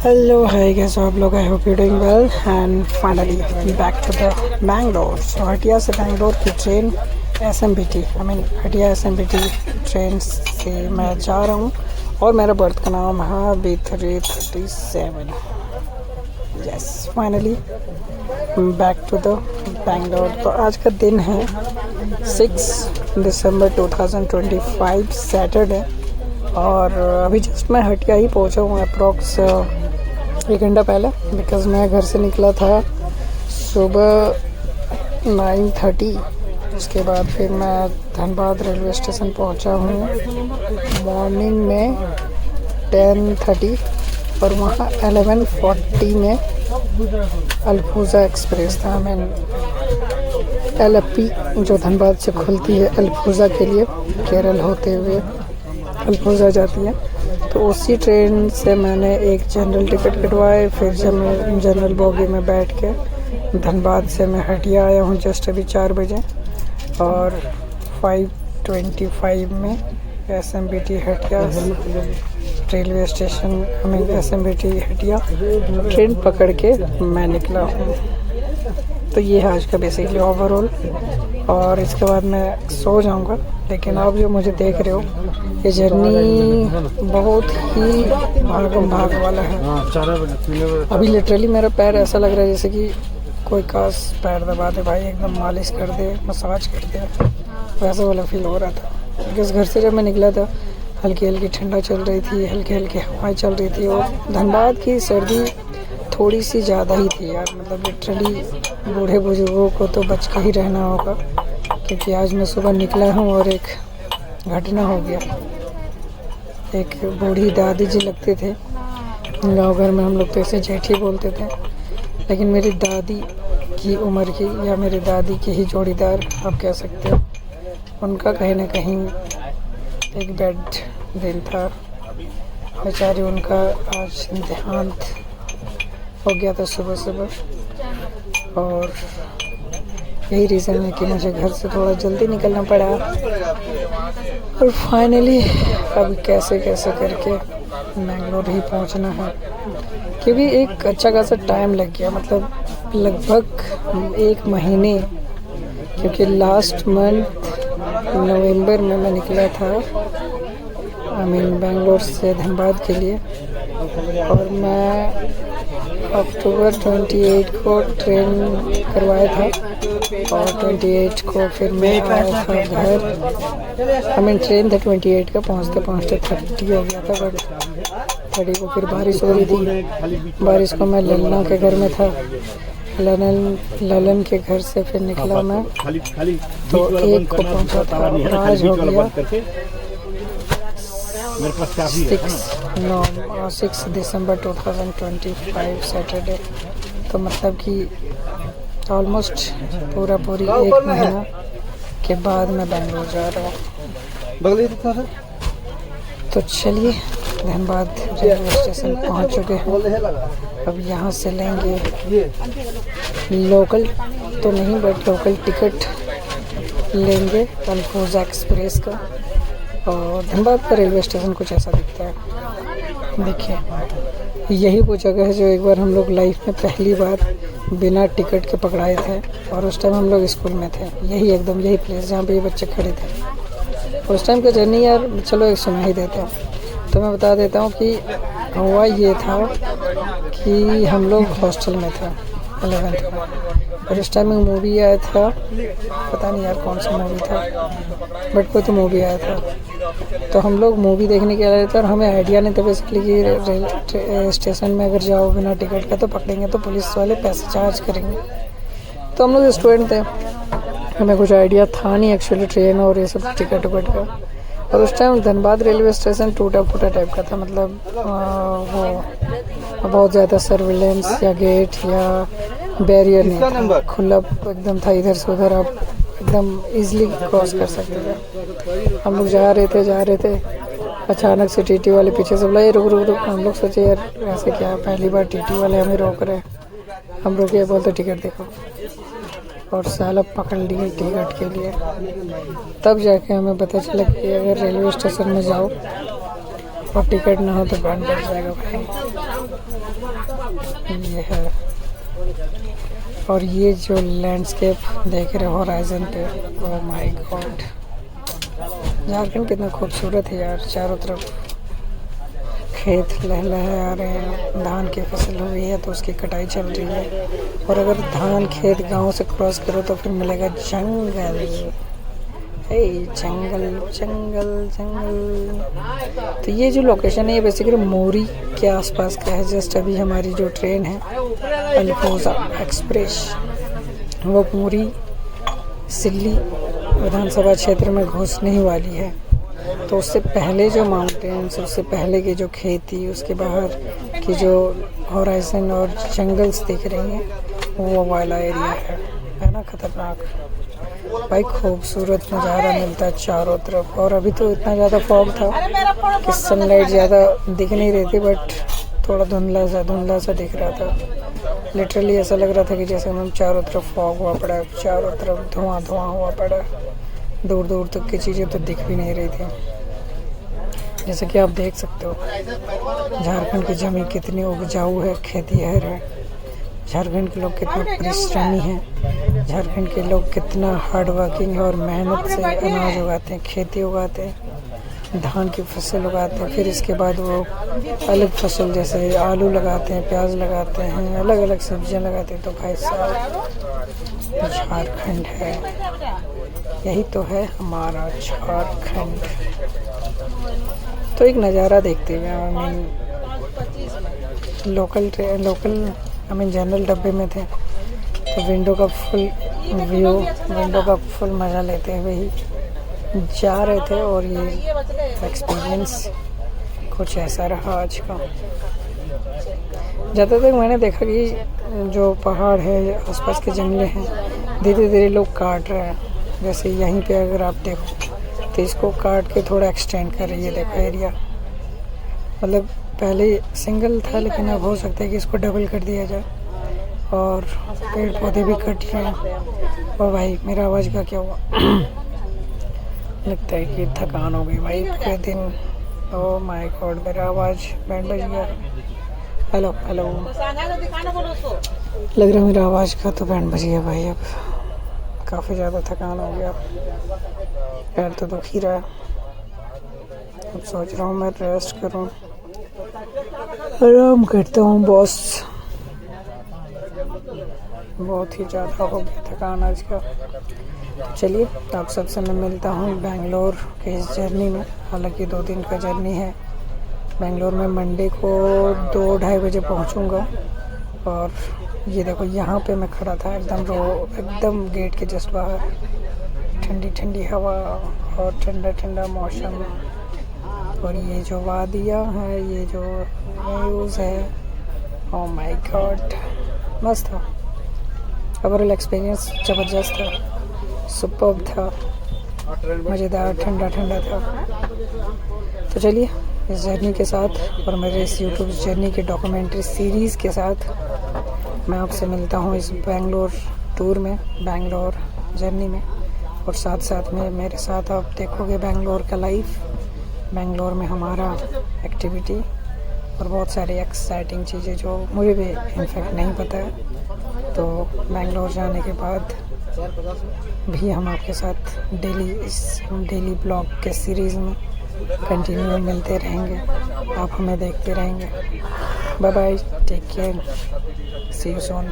Hello hi कैसे हो आप लोग। I hope you doing well and finally back to the Bangalore. सो हटिया से बैंगलोर की train SMVT Hatia SMVT train से मैं जा रहा हूँ और मेरा बर्थ का नाम है B337। Yes finally back to the Bangalore. तो आज का दिन है 6 दिसंबर 2025 सैटरडे और अभी जस्ट मैं हटिया ही पहुँचा हूँ अप्रॉक्स 1 घंटा पहले। बिकॉज़ मैं घर से निकला था सुबह 9:30। उसके बाद फिर मैं धनबाद रेलवे स्टेशन पहुंचा हूँ मॉर्निंग में 10:30 और वहाँ 11:40 में अल्फूज़ा एक्सप्रेस था। LFP जो धनबाद से खुलती है अल्फूज़ा के लिए, केरल होते हुए अल्फूज़ा जाती है। तो उसी ट्रेन से मैंने एक जनरल टिकट कटवाए। फिर जब मैं जनरल बोगी में बैठ के धनबाद से मैं हटिया आया हूँ जस्ट अभी 4 बजे और 5:25 में SMBT Hatia railway station SMBT Hatia train पकड़ के मैं निकला हूँ। तो ये है आज का बेसिकली ओवरऑल और इसके बाद मैं सो जाऊँगा। लेकिन आप जो मुझे देख रहे हो ये जर्नी बहुत ही भागम भाग वाला है। अभी लिटरली मेरा पैर ऐसा लग रहा है जैसे कि कोई काश पैर दबा दे भाई, एकदम मालिश कर दे, मसाज कर दे, वैसा वाला फील हो रहा था। बिकॉज़ घर से जब मैं निकला था हल्की हल्की ठंडा चल रही थी, हल्की हल्की हवाएं चल रही थी और धनबाद की सर्दी थोड़ी सी ज़्यादा ही थी यार। मतलब लिटरली बूढ़े बुजुर्गों को तो बच के ही रहना होगा क्योंकि आज मैं सुबह निकला हूँ और एक घटना हो गया। एक बूढ़ी दादी जी लगते थे, गाँव घर में हम लोग तो इसे जेठी बोलते थे, लेकिन मेरी दादी की उम्र की या मेरी दादी के ही जोड़ीदार आप कह सकते हो, उनका कहीं ना कहीं एक बैड दिन था। बेचारी उनका आज देहांत हो गया था सुबह सुबह और यही रीज़न है कि मुझे घर से थोड़ा जल्दी निकलना पड़ा और फाइनली अब कैसे कैसे करके मैंगलोर ही पहुंचना है क्योंकि एक अच्छा खासा टाइम लग गया। मतलब लगभग 1 महीने, क्योंकि लास्ट मंथ नवंबर में मैं निकला था बैंगलोर से धनबाद के लिए और मैं अक्टूबर 28 को ट्रेन करवाया था और 28 को फिर मैं आया था घर। ट्रेन था 28 का, पहुंचते पहुंचते 30 हो गया था, बट 30 को फिर बारिश हो रही थी। बारिश को मैं ललना के घर में था, ललन के घर से फिर निकला मैं तो 1 को पहुंचा था और आज हो गया 6 दिसंबर 2025 सैटरडे। तो मतलब कि ऑलमोस्ट पूरी 1 महीना के बाद मैं बैंगलोर जा रहा हूँ। तो चलिए धनबाद रेलवे स्टेशन पहुँच चुके हैं। अब यहाँ से लेंगे लोकल तो नहीं बट लोकल टिकट लेंगे अल्फूज़ा एक्सप्रेस का। और धनबाद का रेलवे स्टेशन कुछ ऐसा दिखता है। देखिए यही वो जगह है जो एक बार हम लोग लाइफ में पहली बार बिना टिकट के पकड़ाए थे और उस टाइम हम लोग स्कूल में थे। यही प्लेस जहाँ पे ये बच्चे खड़े थे। उस टाइम का जर्नी यार चलो एक सुना ही देते हैं। तो मैं बता देता हूँ कि हुआ ये था कि हम लोग हॉस्टल में थे 11th में और उस टाइम में मूवी आया था, पता नहीं यार कौन सा मूवी था बट कोई तो मूवी आया था। तो हम लोग मूवी देखने के आए थे और हमें आइडिया नहीं था बेसिकली कि रेल स्टेशन में अगर जाओ बिना टिकट का तो पकड़ेंगे तो पुलिस वाले पैसे चार्ज करेंगे। तो हम लोग स्टूडेंट थे, हमें कुछ आइडिया था नहीं एक्चुअली ट्रेन और ये सब टिकट विकट का। और उस टाइम धनबाद रेलवे स्टेशन टूटा फूटा टाइप का था। मतलब वो बहुत ज़्यादा सर्विलेंस या गेट या बैरियर नहीं था, खुला एकदम था, इधर से उधर आप एकदम इजीली क्रॉस कर सकते थे। हम लोग जा रहे थे अचानक से टीटी वाले पीछे से बोला रुक रुक रुक। हम लोग सोचे यार ऐसे क्या, पहली बार टीटी वाले हमें रोक रहे हैं। हम लोग ये बोलते टिकट देखो और साला पकड़ लिए टिकट के लिए। तब जाके हमें पता चला कि अगर रेलवे स्टेशन में जाओ और टिकट ना हो तो बैंड बज जाएगा भाई। ये है, और ये जो लैंडस्केप देख रहे हो होराइजन पे, ओह माय गॉड, झारखंड कितना खूबसूरत है यार। चारों तरफ खेत लहलहा आ रहे हैं, धान की फसल हुई है तो उसकी कटाई चल रही है। और अगर धान खेत गांव से क्रॉस करो तो फिर मिलेगा जंगल। हे जंगल जंगल जंगल। तो ये जो लोकेशन है ये बेसिकली मोरी के आसपास का है। जस्ट अभी हमारी जो ट्रेन है अल्फोजा एक्सप्रेस वो मोरी सिल्ली विधानसभा क्षेत्र में घुसने ही वाली है। तो उससे पहले जो माउंटेन्स, उससे पहले की जो खेती, उसके बाहर की जो होराइजन और जंगल्स दिख रही हैं वो वाला एरिया है ना। खतरनाक भाई, खूबसूरत नज़ारा मिलता है चारों तरफ। और अभी तो इतना ज़्यादा फॉग था कि सनलाइट ज़्यादा दिख नहीं रही थी, बट थोड़ा धुंधला सा दिख रहा था। लिटरली ऐसा लग रहा था कि जैसे हम चारों तरफ फॉग हुआ पड़ा है, चारों तरफ धुआं हुआ पड़ा है। दूर दूर तक की चीज़ें तो दिख भी नहीं रही थी। जैसे कि आप देख सकते हो झारखंड की ज़मीन कितनी उपजाऊ है, खेतीहर है। झारखंड के लोग कितना परिश्रमी हैं। झारखंड के लोग कितना हार्ड वर्किंग है और मेहनत से अनाज उगाते हैं, खेती उगाते हैं, धान की फसल उगाते हैं। फिर इसके बाद वो अलग फसल जैसे आलू लगाते हैं, प्याज लगाते हैं, अलग अलग सब्जियां लगाते हैं। तो भाई साहब झारखंड है, यही तो है हमारा झारखंड। तो एक नज़ारा देखते हुए लोकल जनरल डब्बे में थे तो विंडो का फुल मज़ा लेते हुए ही जा रहे थे। और ये एक्सपीरियंस कुछ ऐसा रहा आज का। ज़्यादातर मैंने देखा कि जो पहाड़ है, आसपास के जंगले हैं, धीरे धीरे लोग काट रहे हैं। जैसे यहीं पे अगर आप देखो तो इसको काट के थोड़ा एक्सटेंड कर रही है, देखो एरिया। मतलब पहले सिंगल था लेकिन अब हो सकता है कि इसको डबल कर दिया जाए। और पेड़ पौधे भी कट रहे हैं। और भाई मेरा आवाज़ का क्या हुआ लगता है कि थकान हो गई भाई पूरे दिन। ओह माय गॉड, मेरा आवाज़ बैंड बज गया। हेलो हेलो, लग रहा है मेरा आवाज़ का तो बैंड बज गया भाई। अब काफ़ी ज़्यादा थकान हो गया, पैर तो दुख ही रहा है। अब सोच रहा हूँ मैं रेस्ट करूँ, आराम करता हूँ बॉस। बहुत ही ज़्यादा हो गया थकान आज का। चलिए आप सबसे मैं मिलता हूँ बेंगलोर के इस जर्नी में। हालांकि 2 दिन का जर्नी है। बेंगलोर में मंडे को 2-2:30 बजे पहुँचूँगा। और ये देखो यहाँ पे मैं खड़ा था एकदम गेट के जस्ट बाहर। ठंडी ठंडी हवा और ठंडा ठंडा मौसम। और ये जो वादियाँ हैं, ये जो व्यूज़ है, ओह माय गॉड, मस्त था। ओवरऑल एक्सपीरियंस ज़बरदस्त था, सुपर्ब था, मज़ेदार, ठंडा ठंडा था। तो चलिए इस जर्नी के साथ और मेरे इस यूट्यूब जर्नी के डॉक्यूमेंट्री सीरीज़ के साथ मैं आपसे मिलता हूँ इस बेंगलोर टूर में, बेंगलोर जर्नी में। और साथ साथ में मेरे साथ आप देखोगे बेंगलोर का लाइफ, बेंगलोर में हमारा एक्टिविटी और बहुत सारी एक्साइटिंग चीज़ें जो मुझे भी इनफैक्ट नहीं पता है। तो बेंगलोर जाने के बाद भी हम आपके साथ डेली ब्लॉग के सीरीज़ में कंटिन्यू मिलते रहेंगे। आप हमें देखते रहेंगे। Bye bye, take care, see you soon.